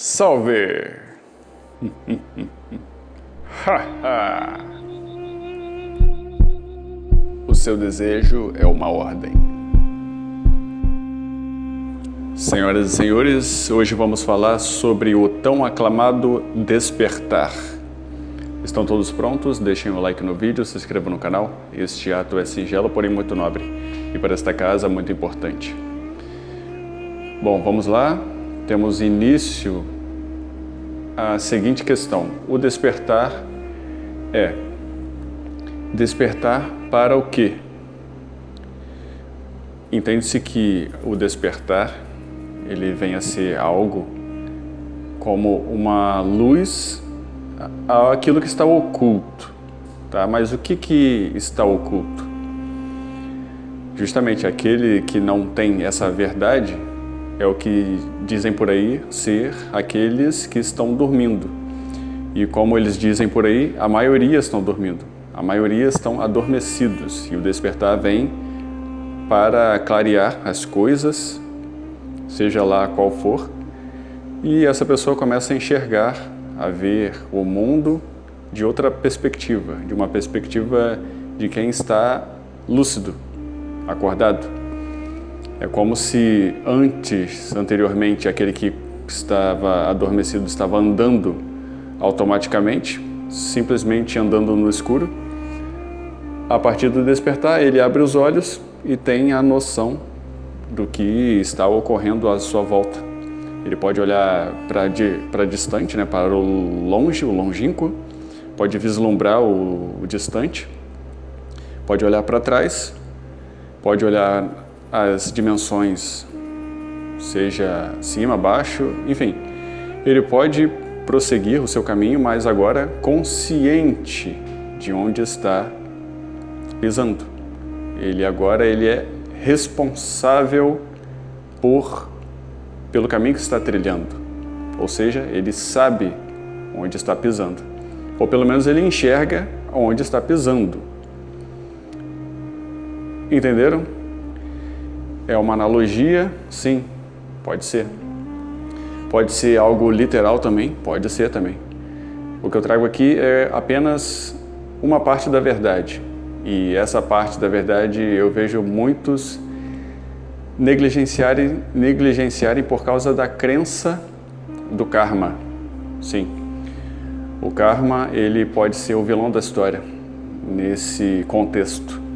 Salve! O seu desejo é uma ordem. Senhoras e senhores, hoje vamos falar sobre o tão aclamado despertar. Estão todos prontos? Deixem o like no vídeo, se inscrevam no canal. Este ato é singelo, porém muito nobre. E para esta casa, muito importante. Bom, vamos lá. Temos início a seguinte questão. O despertar é despertar para o quê? Entende-se que o despertar, ele vem a ser algo como uma luz àquilo que está oculto, tá? Mas o que está oculto? Justamente aquele que não tem essa verdade é o que dizem por aí ser aqueles que estão dormindo. E como eles dizem por aí, a maioria estão dormindo. A maioria estão adormecidos. E o despertar vem para clarear as coisas, seja lá qual for. E essa pessoa começa a enxergar, a ver o mundo de outra perspectiva. De uma perspectiva de quem está lúcido, acordado. É como se anteriormente, aquele que estava adormecido estava andando automaticamente, simplesmente andando no escuro. A partir do despertar, ele abre os olhos e tem a noção do que está ocorrendo à sua volta. Ele pode olhar para distante, né, para o longe, o longínquo, pode vislumbrar o distante, pode olhar para trás, pode olhar as dimensões, seja cima, baixo, enfim. Ele pode prosseguir o seu caminho, mas agora consciente de onde está pisando. Ele é responsável pelo caminho que está trilhando. Ou seja, ele sabe onde está pisando. Ou pelo menos ele enxerga onde está pisando. Entenderam? É uma analogia? Sim, pode ser. Pode ser algo literal também? Pode ser também. O que eu trago aqui é apenas uma parte da verdade. E essa parte da verdade eu vejo muitos negligenciarem por causa da crença do karma. Sim. O karma, ele pode ser o vilão da história nesse contexto.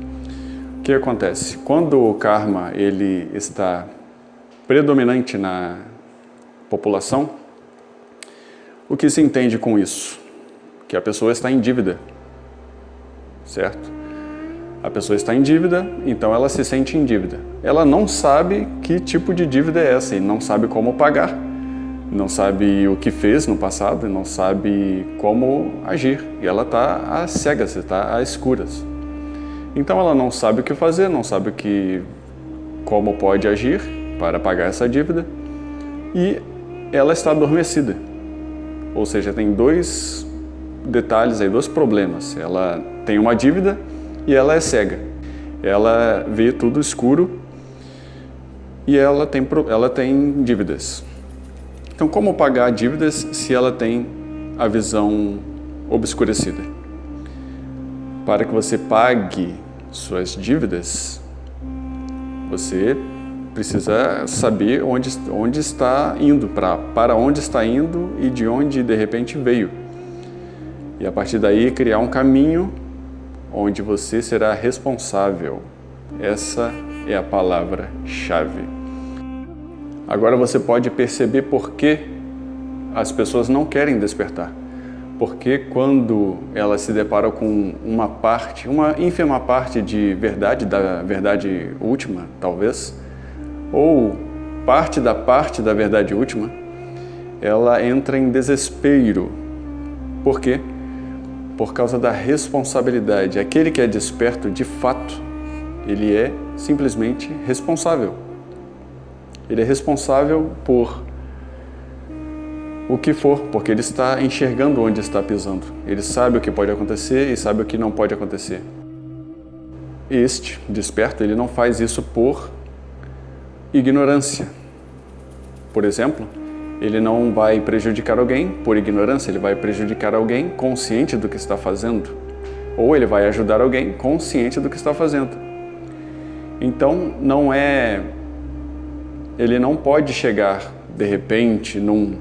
O que acontece? Quando o karma ele está predominante na população, o que se entende com isso? Que a pessoa está em dívida, certo? A pessoa está em dívida, então ela se sente em dívida. Ela não sabe que tipo de dívida é essa e não sabe como pagar, não sabe o que fez no passado, não sabe como agir. E ela está às cegas, está às escuras. Então ela não sabe o que fazer, não sabe como pode agir para pagar essa dívida e ela está adormecida. Ou seja, tem dois detalhes aí, dois problemas. Ela tem uma dívida e ela é cega. Ela vê tudo escuro e ela tem dívidas. Então, como pagar dívidas se ela tem a visão obscurecida? Para que você pague suas dívidas, você precisa saber onde está indo, para onde está indo e de onde de repente veio. E a partir daí criar um caminho onde você será responsável. Essa é a palavra-chave. Agora você pode perceber por que as pessoas não querem despertar. Porque quando elas se deparam com uma ínfima parte de verdade, da verdade última, talvez, ou parte da verdade última, ela entra em desespero. Por quê? Por causa da responsabilidade. Aquele que é desperto, de fato, ele é simplesmente responsável. Ele é responsável por o que for, porque ele está enxergando onde está pisando. Ele sabe o que pode acontecer e sabe o que não pode acontecer. Este desperto, ele não faz isso por ignorância. Por exemplo, ele não vai prejudicar alguém por ignorância, ele vai prejudicar alguém consciente do que está fazendo, ou ele vai ajudar alguém consciente do que está fazendo. Então, ele não pode chegar, de repente, num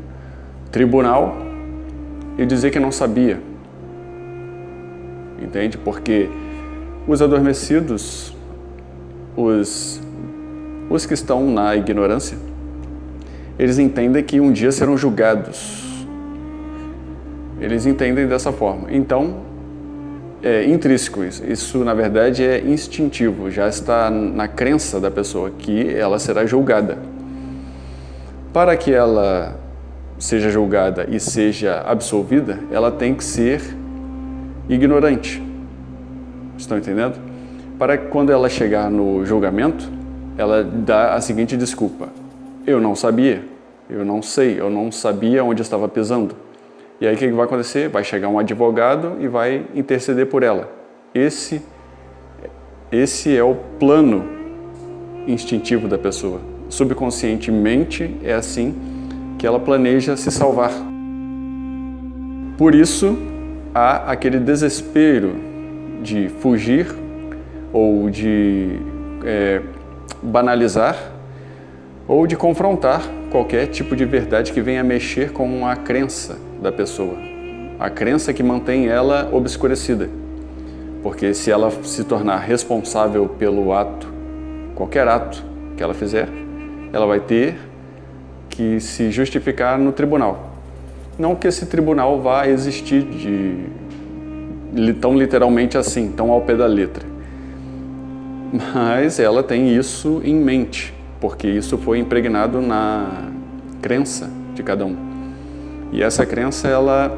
tribunal e dizer que não sabia. Entende? Porque os adormecidos, os que estão na ignorância, eles entendem que um dia serão julgados. Eles entendem dessa forma. Então, é intrínseco isso. Isso, na verdade, é instintivo. Já está na crença da pessoa que ela será julgada. Para que ela seja julgada e seja absolvida, ela tem que ser ignorante. Estão entendendo? Para que quando ela chegar no julgamento, ela dá a seguinte desculpa: eu não sabia, eu não sei, eu não sabia onde estava pisando. E aí o que vai acontecer? Vai chegar um advogado e vai interceder por ela. Esse é o plano instintivo da pessoa. Subconscientemente é assim que ela planeja se salvar. Por isso há aquele desespero de fugir ou de banalizar ou de confrontar qualquer tipo de verdade que venha mexer com a crença da pessoa, a crença que mantém ela obscurecida. Porque se ela se tornar responsável pelo ato, qualquer ato que ela fizer, ela vai ter que se justificar no tribunal. Não que esse tribunal vá existir tão literalmente assim, tão ao pé da letra. Mas ela tem isso em mente, porque isso foi impregnado na crença de cada um. E essa crença, ela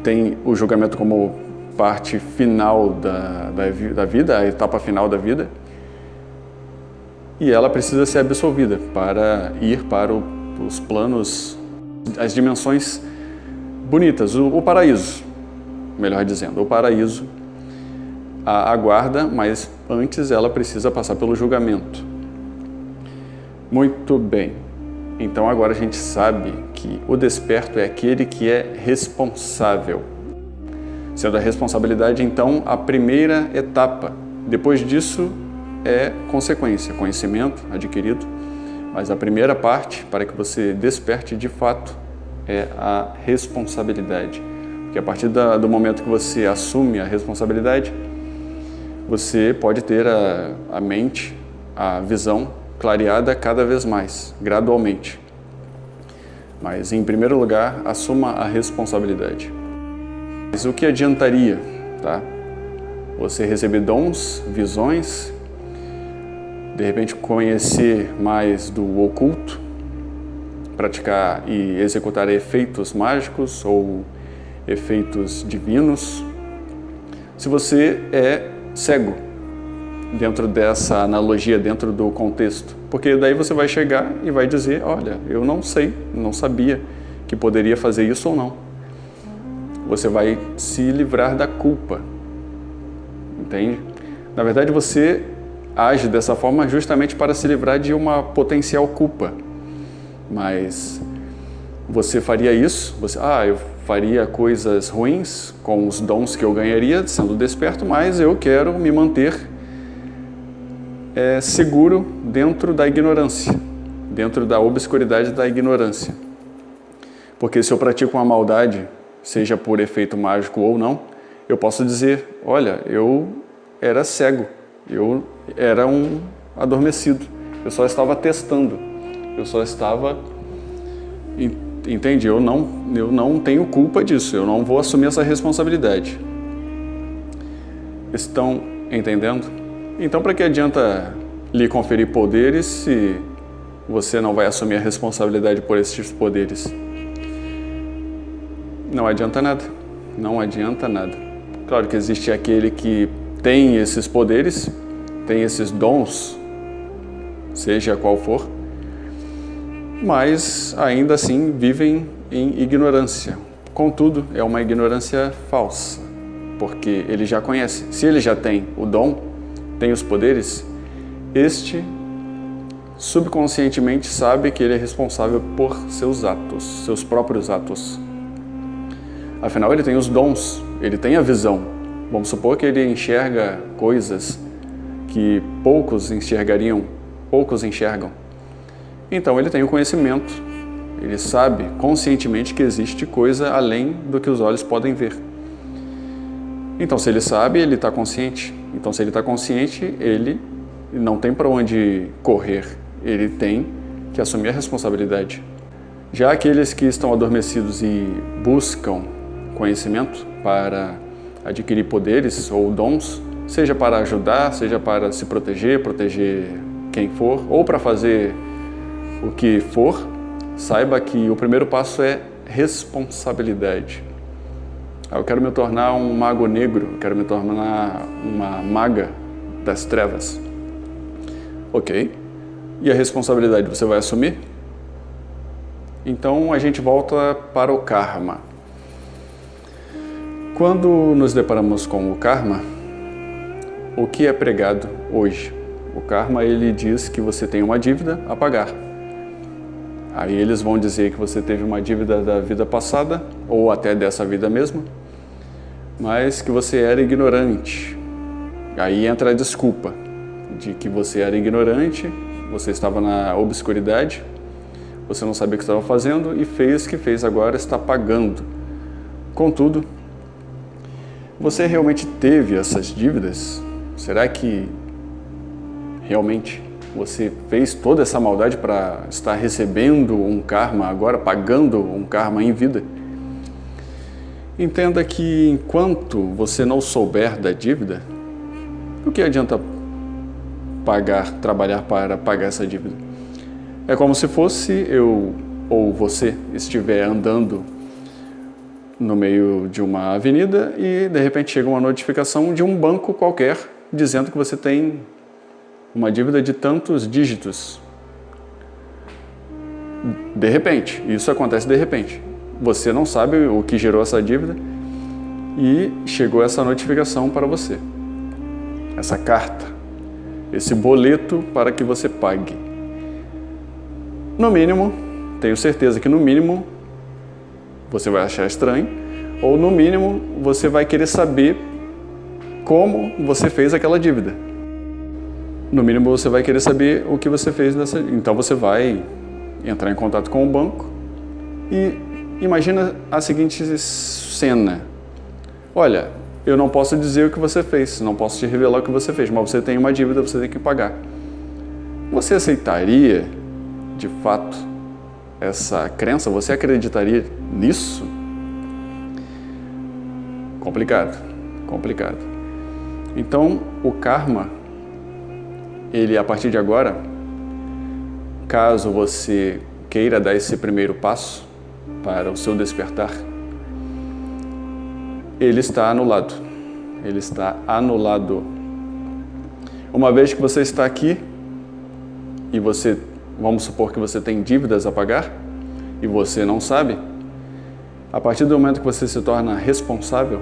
tem o julgamento como parte final da vida, a etapa final da vida, e ela precisa ser absolvida para ir para os planos, as dimensões bonitas, o paraíso, melhor dizendo, o paraíso a aguarda, mas antes ela precisa passar pelo julgamento. Muito bem, então agora a gente sabe que o desperto é aquele que é responsável. Sendo a responsabilidade, então, a primeira etapa. Depois disso é consequência, conhecimento adquirido, mas a primeira parte, para que você desperte de fato, é a responsabilidade. Porque a partir do momento que você assume a responsabilidade, você pode ter a mente, a visão clareada cada vez mais, gradualmente. Mas, em primeiro lugar, assuma a responsabilidade. Mas o que adiantaria, tá? Você receber dons, visões, de repente conhecer mais do oculto, praticar e executar efeitos mágicos ou efeitos divinos, se você é cego dentro dessa analogia, dentro do contexto. Porque daí você vai chegar e vai dizer, olha, eu não sei, não sabia que poderia fazer isso ou não. Você vai se livrar da culpa, entende? Na verdade, você age dessa forma justamente para se livrar de uma potencial culpa. Mas você faria isso? Eu faria coisas ruins com os dons que eu ganharia sendo desperto, mas eu quero me manter seguro dentro da ignorância, dentro da obscuridade da ignorância. Porque se eu pratico uma maldade, seja por efeito mágico ou não, eu posso dizer, olha, eu era cego, eu era um adormecido, eu só estava testando, eu só estava... Entende? Eu não tenho culpa disso, eu não vou assumir essa responsabilidade. Estão entendendo? Então, para que adianta lhe conferir poderes se você não vai assumir a responsabilidade por esses poderes? Não adianta nada, não adianta nada. Claro que existe aquele que tem esses poderes, tem esses dons, seja qual for, mas ainda assim vivem em ignorância. Contudo, é uma ignorância falsa, porque ele já conhece. Se ele já tem o dom, tem os poderes, este subconscientemente sabe que ele é responsável por seus atos, seus próprios atos. Afinal, ele tem os dons, ele tem a visão. Vamos supor que ele enxerga coisas que poucos enxergariam, poucos enxergam. Então ele tem o conhecimento, ele sabe conscientemente que existe coisa além do que os olhos podem ver. Então se ele sabe, ele está consciente. Então se ele está consciente, ele não tem para onde correr, ele tem que assumir a responsabilidade. Já aqueles que estão adormecidos e buscam conhecimento para adquirir poderes ou dons, seja para ajudar, seja para se proteger quem for, ou para fazer o que for, saiba que o primeiro passo é responsabilidade. Eu quero me tornar um mago negro, eu quero me tornar uma maga das trevas. Ok. E a responsabilidade você vai assumir? Então a gente volta para o karma. Quando nos deparamos com o karma, o que é pregado hoje? O karma, ele diz que você tem uma dívida a pagar. Aí eles vão dizer que você teve uma dívida da vida passada, ou até dessa vida mesmo, mas que você era ignorante. Aí entra a desculpa de que você era ignorante, você estava na obscuridade, você não sabia o que estava fazendo e fez o que fez, agora está pagando. Contudo, você realmente teve essas dívidas? Será que realmente você fez toda essa maldade para estar recebendo um karma agora, pagando um karma em vida? Entenda que enquanto você não souber da dívida, o que adianta trabalhar para pagar essa dívida? É como se fosse eu ou você estiver andando no meio de uma avenida e de repente chega uma notificação de um banco qualquer dizendo que você tem uma dívida de tantos dígitos. De repente, isso acontece de repente. Você não sabe o que gerou essa dívida e chegou essa notificação para você. Essa carta, esse boleto para que você pague. No mínimo, tenho certeza que no mínimo você vai achar estranho, ou no mínimo você vai querer saber como você fez aquela dívida. No mínimo você vai querer saber o que você fez nessa. Então você vai entrar em contato com o banco e imagina a seguinte cena. Olha, eu não posso dizer o que você fez, não posso te revelar o que você fez, mas você tem uma dívida, você tem que pagar. Você aceitaria, de fato, essa crença? Você acreditaria nisso? Complicado, complicado. Então, o karma, ele a partir de agora, caso você queira dar esse primeiro passo para o seu despertar, ele está anulado. Ele está anulado. Uma vez que você está aqui e você, vamos supor que você tem dívidas a pagar e você não sabe, a partir do momento que você se torna responsável,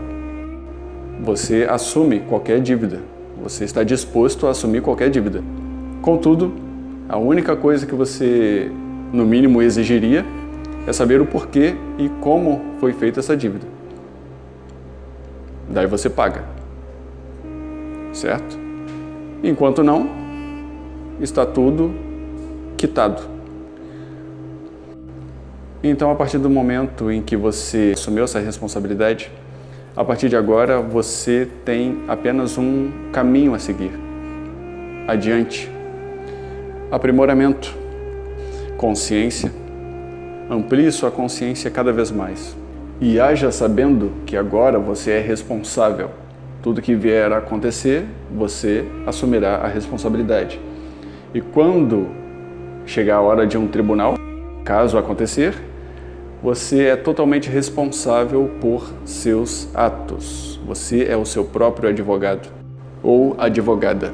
você assume qualquer dívida. Você está disposto a assumir qualquer dívida. Contudo, a única coisa que você, no mínimo, exigiria é saber o porquê e como foi feita essa dívida. Daí você paga. Certo? Enquanto não, está tudo quitado. Então, a partir do momento em que você assumiu essa responsabilidade, a partir de agora você tem apenas um caminho a seguir. Adiante. Aprimoramento. Consciência. Amplie sua consciência cada vez mais. E haja sabendo que agora você é responsável. Tudo que vier a acontecer, você assumirá a responsabilidade. E quando chegar a hora de um tribunal, caso acontecer, você é totalmente responsável por seus atos. Você é o seu próprio advogado ou advogada.